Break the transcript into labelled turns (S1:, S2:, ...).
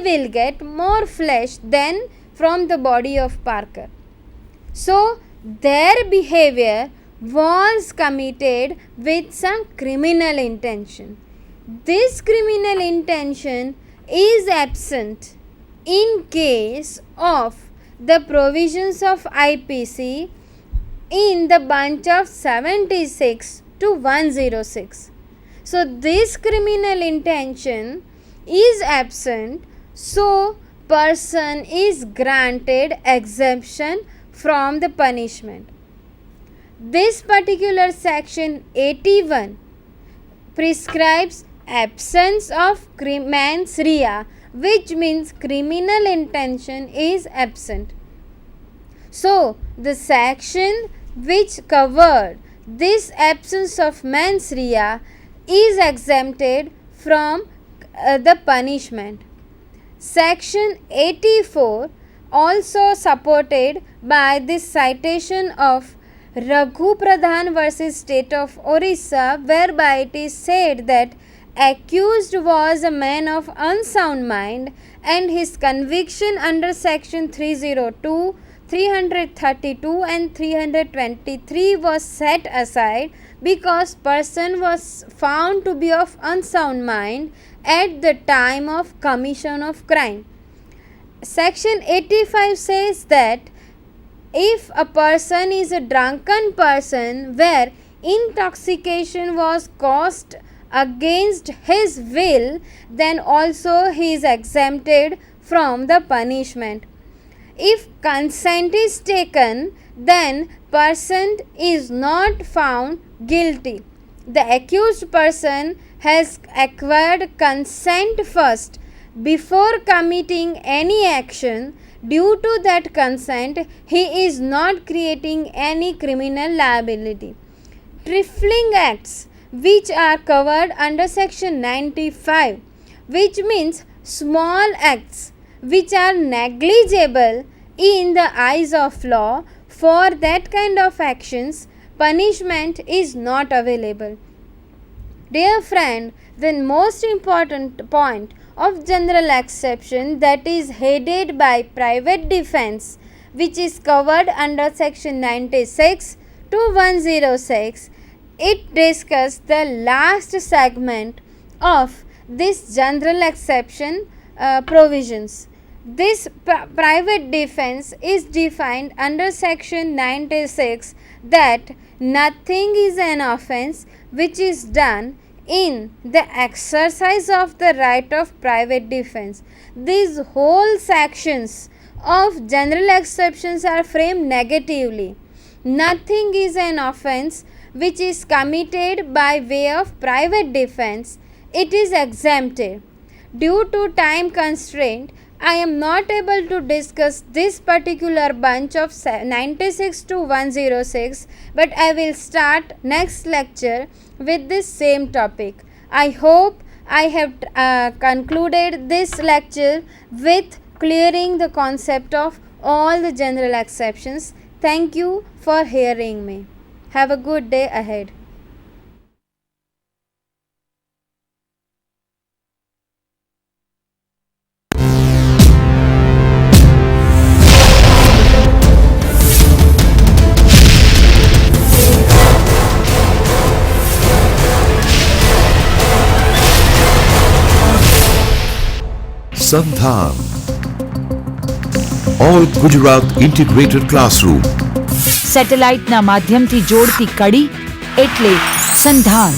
S1: will get more flesh than from the body of Parker. So their behavior was committed with some criminal intention. This criminal intention is absent in case of the provisions of IPC in the bunch of 76 to 106. So this criminal intention is absent, so person is granted exemption from the punishment. This particular section 81 prescribes absence of mens rea, which means criminal intention is absent. So the section which covered this absence of mens rea is exempted from the punishment. Section 84 also supported by this citation of Raghu Pradhan versus State of Orissa, whereby it is said that accused was a man of unsound mind and his conviction under section 302, 332 and 323 was set aside because person was found to be of unsound mind at the time of commission of crime. Section 85 says that if a person is a drunken person where intoxication was caused against his will, then also he is exempted from the punishment. If consent is taken, then person is not found guilty. The accused person has acquired consent first before committing any action. Due to that consent, he is not creating any criminal liability. Trifling acts which are covered under section 95, which means small acts which are negligible in the eyes of law, for that kind of actions punishment is not available. Dear friend, the most important point of general exception, that is headed by private defense, which is covered under section 96 to 106, it discusses the last segment of this general exception provisions. This private defense is defined under section 96 that nothing is an offense which is done in the exercise of the right of private defense. These whole sections of general exceptions are framed negatively. Nothing is an offense which is committed by way of private defense. It is exempted. Due to time constraint, I am not able to discuss this particular bunch of 96 to 106, but I will start next lecture with this same topic. I hope I have concluded this lecture with clearing the concept of all the general exceptions. Thank you for hearing me. Have a good day ahead.
S2: Sandhan all Gujarat integrated classroom
S3: સેટેલાઇટના માધ્યમથી જોડતી કડી એટલે સંધાન.